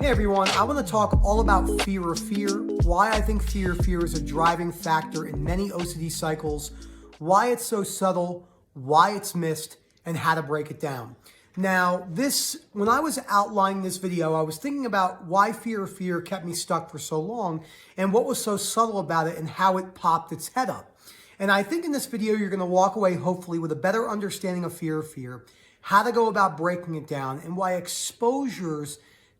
Hey everyone, I want to talk all about fear of fear, why I think fear is a driving factor in many OCD cycles, why it's so subtle, why it's missed, and how to break it down. Now, when I was outlining this video, I was thinking about why fear of fear kept me stuck for so long and what was so subtle about it and how it popped its head up. And I think in this video, you're going to walk away hopefully with a better understanding of fear, how to go about breaking it down, and why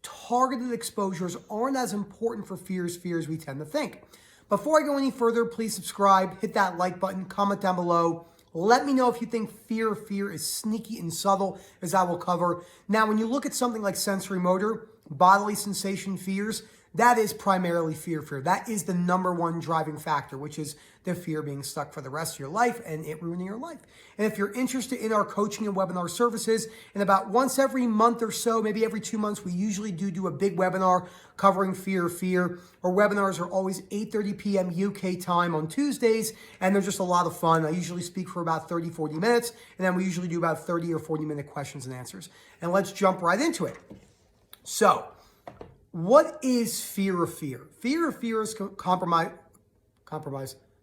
targeted exposures aren't as important for fears we tend to think. Before I go any further, please subscribe, hit that like button, comment down below. Let me know if you think fear is sneaky and subtle, as I will cover. Now, when you look at something like sensory motor, bodily sensation fears, that is primarily fear. That is the number one driving factor, which is the fear being stuck for the rest of your life and it ruining your life. And if you're interested in our coaching and webinar services, and about once every month or so, maybe every 2 months, we usually do a big webinar covering fear. Our webinars are always 8:30 p.m. UK time on Tuesdays, and they're just a lot of fun. I usually speak for about 30, 40 minutes, and then we usually do about 30 or 40-minute questions and answers. And let's jump right into it. So, what is fear of fear? Fear of fear is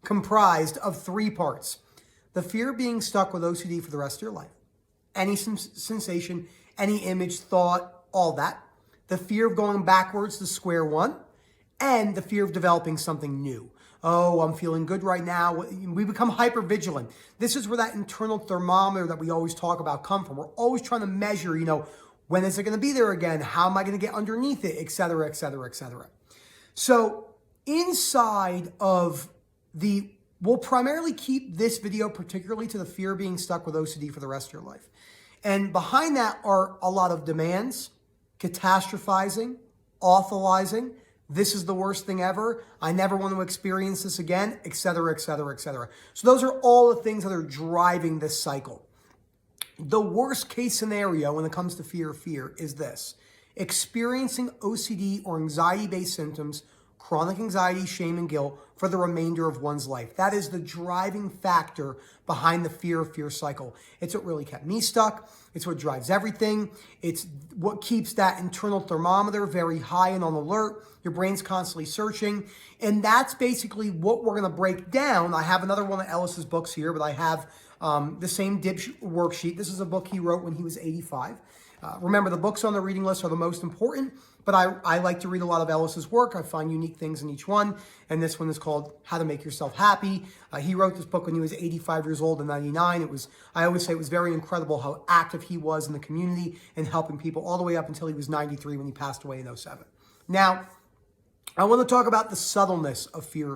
comprised of 3 parts. The fear of being stuck with OCD for the rest of your life. Any sensation, any image, thought, all that. The fear of going backwards to square one. And the fear of developing something new. Oh, I'm feeling good right now. We become hypervigilant. This is where that internal thermometer that we always talk about come from. We're always trying to measure, when is it going to be there again? How am I going to get underneath it? Et cetera, et cetera, et cetera. So inside of we'll primarily keep this video particularly to the fear of being stuck with OCD for the rest of your life. And behind that are a lot of demands, catastrophizing, awfulizing. This is the worst thing ever. I never want to experience this again, et cetera, et cetera, et cetera. So those are all the things that are driving this cycle. The worst case scenario when it comes to fear is this: experiencing OCD or anxiety-based symptoms, chronic anxiety, shame, and guilt for the remainder of one's life. That is the driving factor behind the fear cycle. It's what really kept me stuck. It's what drives everything. It's what keeps that internal thermometer very high and on alert. Your brain's constantly searching. And that's basically what we're going to break down. I have another one of Ellis's books here, but I have the same worksheet. This is a book he wrote when he was 85. Remember, the books on the reading list are the most important, but I like to read a lot of Ellis's work. I find unique things in each one, and this one is called How to Make Yourself Happy. He wrote this book when he was 85 years old in 99. I always say it was very incredible how active he was in the community and helping people all the way up until he was 93 when he passed away in 07. Now, I want to talk about the subtleness of fear.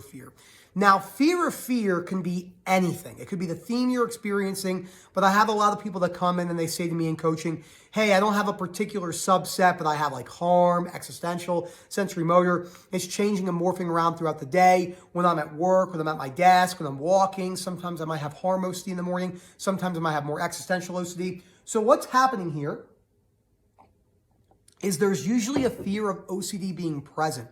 Now, fear of fear can be anything. It could be the theme you're experiencing, but I have a lot of people that come in and they say to me in coaching, hey, I don't have a particular subset, but I have like harm, existential, sensory motor. It's changing and morphing around throughout the day. When I'm at work, when I'm at my desk, when I'm walking, sometimes I might have harm OCD in the morning. Sometimes I might have more existential OCD. So what's happening here is there's usually a fear of OCD being present.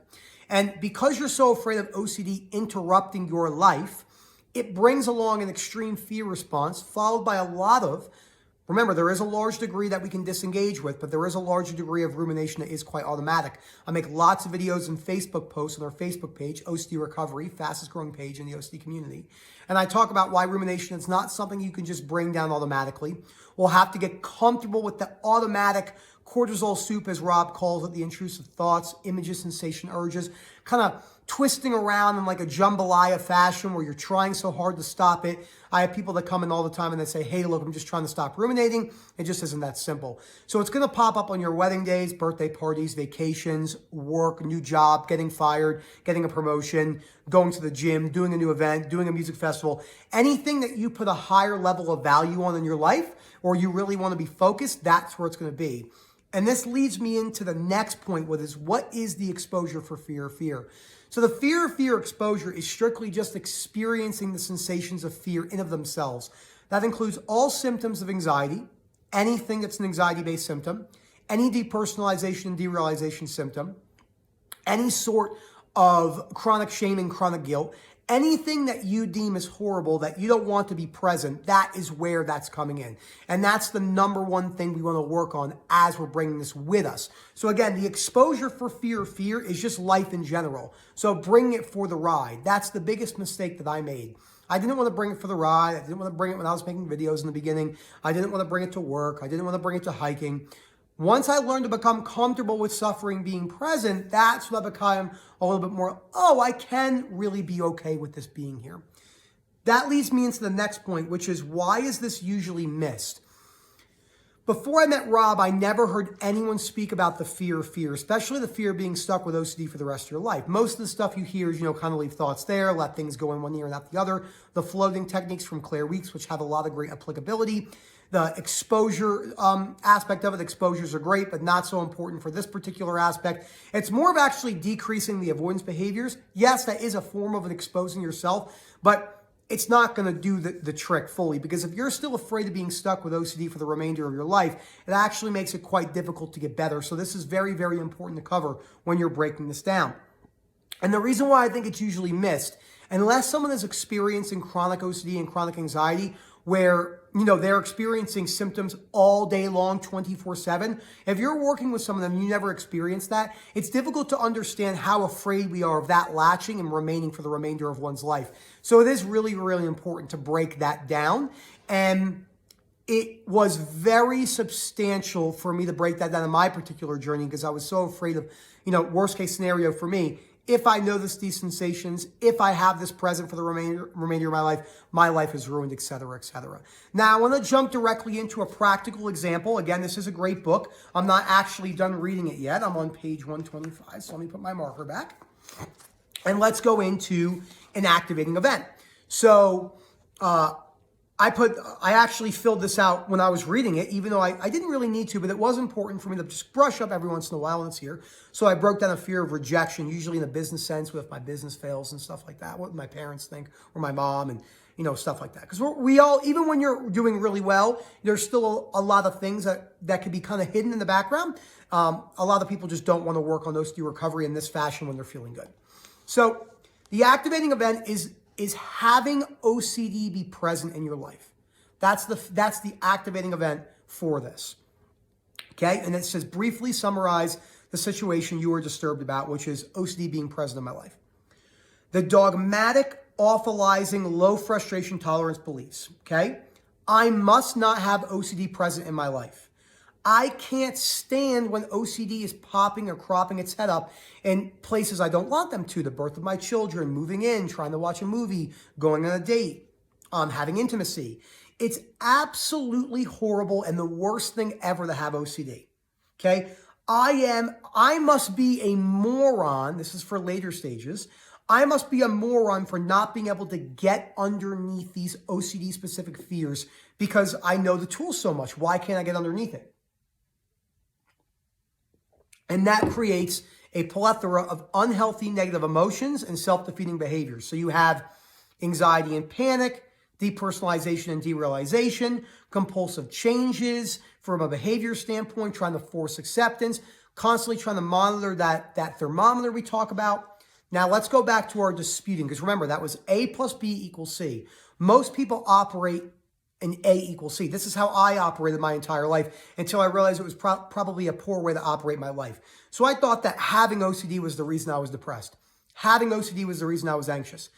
And because you're so afraid of OCD interrupting your life, it brings along an extreme fear response followed by a lot of, remember, there is a large degree that we can disengage with, but there is a larger degree of rumination that is quite automatic. I make lots of videos and Facebook posts on our Facebook page, OCD Recovery, fastest growing page in the OCD community. And I talk about why rumination is not something you can just bring down automatically. We'll have to get comfortable with the automatic cortisol soup, as Rob calls it, the intrusive thoughts, images, sensation, urges, kind of twisting around in like a jambalaya fashion where you're trying so hard to stop it. I have people that come in all the time and they say, hey, look, I'm just trying to stop ruminating. It just isn't that simple. So it's going to pop up on your wedding days, birthday parties, vacations, work, new job, getting fired, getting a promotion, going to the gym, doing a new event, doing a music festival. Anything that you put a higher level of value on in your life or you really want to be focused, that's where it's going to be. And this leads me into the next point, what is the exposure for fear? So the fear exposure is strictly just experiencing the sensations of fear in of themselves. That includes all symptoms of anxiety, anything that's an anxiety-based symptom, any depersonalization and derealization symptom, any sort of chronic shame and chronic guilt, Anything that you deem as horrible, that you don't want to be present, that is where that's coming in. And that's the number one thing we want to work on as we're bringing this with us. So again, the exposure for fear is just life in general. So bring it for the ride. That's the biggest mistake that I made. I didn't want to bring it for the ride. I didn't want to bring it when I was making videos in the beginning. I didn't want to bring it to work. I didn't want to bring it to hiking. Once I learned to become comfortable with suffering being present, that's when I became a little bit more, oh, I can really be okay with this being here. That leads me into the next point, which is, why is this usually missed? Before I met Rob, I never heard anyone speak about the fear, especially the fear of being stuck with OCD for the rest of your life. Most of the stuff you hear is, kind of leave thoughts there, let things go in one ear and out the other. The floating techniques from Claire Weeks, which have a lot of great applicability. The exposure aspect of it, exposures are great, but not so important for this particular aspect. It's more of actually decreasing the avoidance behaviors. Yes, that is a form of exposing yourself, but it's not going to do the trick fully, because if you're still afraid of being stuck with OCD for the remainder of your life, it actually makes it quite difficult to get better. So this is very, very important to cover when you're breaking this down. And the reason why I think it's usually missed, unless someone is experiencing chronic OCD and chronic anxiety, where, they're experiencing symptoms all day long, 24/7. If you're working with someone and you never experienced that, it's difficult to understand how afraid we are of that latching and remaining for the remainder of one's life. So it is really, really important to break that down. And it was very substantial for me to break that down in my particular journey, because I was so afraid of, worst case scenario for me. If I know these sensations, if I have this present for the remainder of my life is ruined, et cetera, et cetera. Now, I want to jump directly into a practical example. Again, this is a great book. I'm not actually done reading it yet. I'm on page 125, so let me put my marker back. And let's go into an activating event. So, I actually filled this out when I was reading it, even though I didn't really need to, but it was important for me to just brush up every once in a while when it's here. So I broke down a fear of rejection, usually in a business sense, with my business fails and stuff like that, what my parents think, or my mom, and stuff like that. Because we all, even when you're doing really well, there's still a lot of things that could be kind of hidden in the background. A lot of people just don't want to work on OCD recovery in this fashion when they're feeling good. So the activating event is having OCD be present in your life. That's the activating event for this. Okay, and it says, briefly summarize the situation you were disturbed about, which is OCD being present in my life. The dogmatic, awfulizing, low frustration tolerance beliefs. Okay, I must not have OCD present in my life. I can't stand when OCD is popping or cropping its head up in places I don't want them to. The birth of my children, moving in, trying to watch a movie, going on a date, having intimacy. It's absolutely horrible and the worst thing ever to have OCD. Okay? I must be a moron. This is for later stages. I must be a moron for not being able to get underneath these OCD specific fears because I know the tools so much. Why can't I get underneath it? And that creates a plethora of unhealthy negative emotions and self-defeating behaviors. So you have anxiety and panic, depersonalization and derealization, compulsive changes from a behavior standpoint, trying to force acceptance, constantly trying to monitor that thermometer we talk about. Now let's go back to our disputing, because remember, that was A plus B equals C. Most people operate in A equals C. This is how I operated my entire life until I realized it was probably a poor way to operate my life. So I thought that having OCD was the reason I was depressed. Having OCD was the reason I was anxious.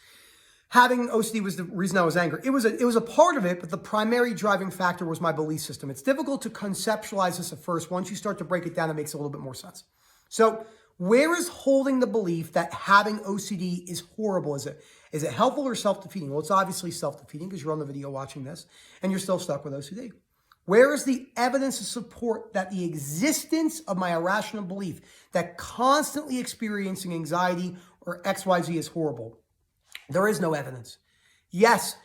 Having OCD was the reason I was angry. It was a part of it, but the primary driving factor was my belief system. It's difficult to conceptualize this at first. Once you start to break it down, it makes a little bit more sense. So where is holding the belief that having OCD is horrible? Is it helpful or self-defeating? Well, it's obviously self-defeating because you're on the video watching this and you're still stuck with OCD. Where is the evidence to support that the existence of my irrational belief that constantly experiencing anxiety or XYZ is horrible? There is no evidence. Yes,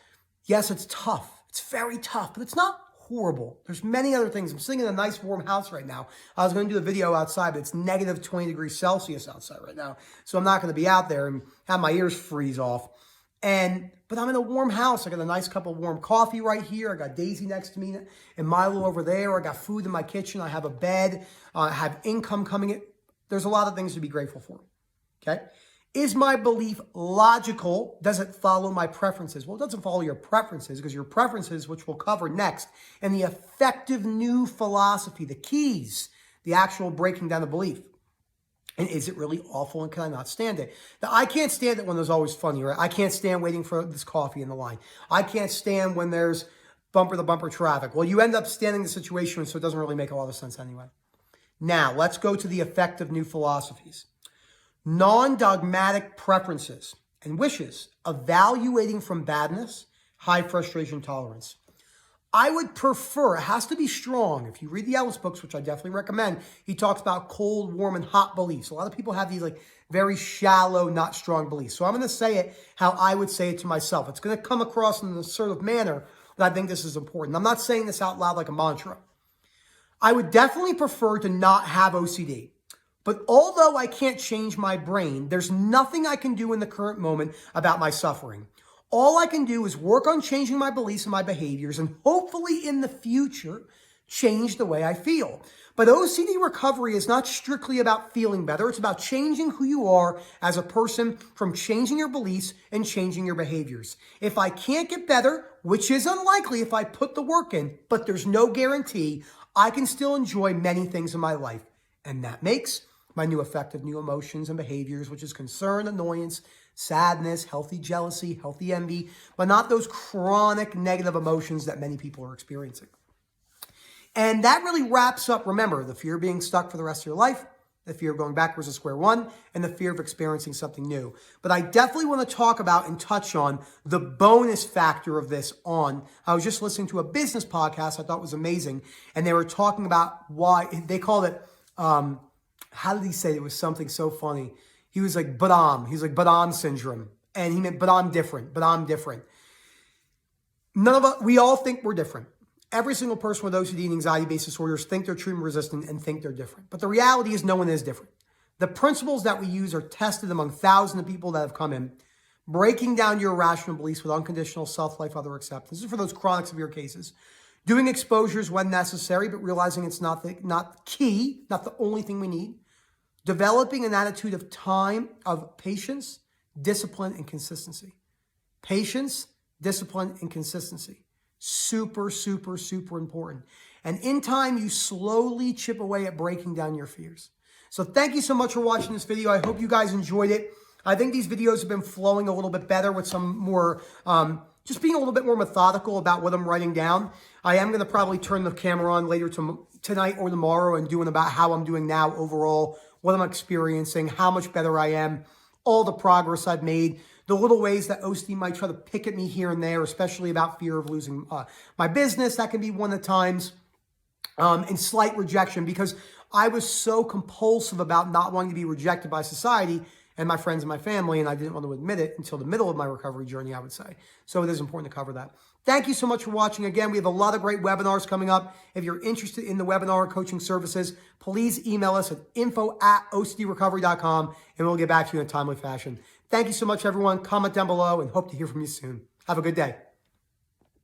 it's tough. It's very tough, but it's not horrible. There's many other things. I'm sitting in a nice warm house right now. I was going to do a video outside, but it's negative 20 degrees Celsius outside right now. So I'm not going to be out there and have my ears freeze off. But I'm in a warm house. I got a nice cup of warm coffee right here. I got Daisy next to me and Milo over there. I got food in my kitchen. I have a bed. I have income coming in. There's a lot of things to be grateful for. Okay. Is my belief logical? Does it follow my preferences? Well, it doesn't follow your preferences, because your preferences, which we'll cover next, and the effective new philosophy, the keys, the actual breaking down the belief. And is it really awful, and can I not stand it? Now, I can't stand it when there's always funny, right? I can't stand waiting for this coffee in the line. I can't stand when there's bumper-to-bumper traffic. Well, you end up standing the situation, so it doesn't really make a lot of sense anyway. Now, let's go to the effective new philosophies. Non-dogmatic preferences and wishes, evaluating from badness, high frustration tolerance. I would prefer, it has to be strong. If you read the Ellis books, which I definitely recommend, he talks about cold, warm, and hot beliefs. A lot of people have these like very shallow, not strong beliefs. So I'm going to say it how I would say it to myself. It's going to come across in an assertive manner, but I think this is important. I'm not saying this out loud like a mantra. I would definitely prefer to not have OCD. But although I can't change my brain, there's nothing I can do in the current moment about my suffering. All I can do is work on changing my beliefs and my behaviors, and hopefully in the future, change the way I feel. But OCD recovery is not strictly about feeling better. It's about changing who you are as a person, from changing your beliefs and changing your behaviors. If I can't get better, which is unlikely if I put the work in, but there's no guarantee, I can still enjoy many things in my life. And that makes my new effective new emotions and behaviors, which is concern, annoyance, sadness, healthy jealousy, healthy envy, but not those chronic negative emotions that many people are experiencing. And that really wraps up, remember, the fear of being stuck for the rest of your life, the fear of going backwards to square one, and the fear of experiencing something new. But I definitely want to talk about and touch on the bonus factor of this on. I was just listening to a business podcast I thought was amazing, and they were talking about why, they called it, how did he say it? It was something so funny. He was like, but I'm syndrome. And he meant, but I'm different. None of us, we all think we're different. Every single person with OCD and anxiety-based disorders think they're treatment resistant and think they're different. But the reality is no one is different. The principles that we use are tested among thousands of people that have come in. Breaking down your irrational beliefs with unconditional self-life, other acceptance. This is for those chronic severe cases. Doing exposures when necessary, but realizing it's not key, not the only thing we need. Developing an attitude of time, of patience, discipline, and consistency. Patience, discipline, and consistency. Super, super, super important. And in time, you slowly chip away at breaking down your fears. So thank you so much for watching this video. I hope you guys enjoyed it. I think these videos have been flowing a little bit better with some more, just being a little bit more methodical about what I'm writing down. I am going to probably turn the camera on later tonight or tomorrow and doing about how I'm doing now overall, what I'm experiencing, how much better I am, all the progress I've made, the little ways that OCD might try to pick at me here and there, especially about fear of losing my business. That can be one of the times, and slight rejection, because I was so compulsive about not wanting to be rejected by society and my friends and my family, and I didn't want to admit it until the middle of my recovery journey, I would say. So it is important to cover that. Thank you so much for watching. Again, we have a lot of great webinars coming up. If you're interested in the webinar coaching services, please email us at info@ocdrecovery.com, and we'll get back to you in a timely fashion. Thank you so much, everyone. Comment down below, and hope to hear from you soon. Have a good day.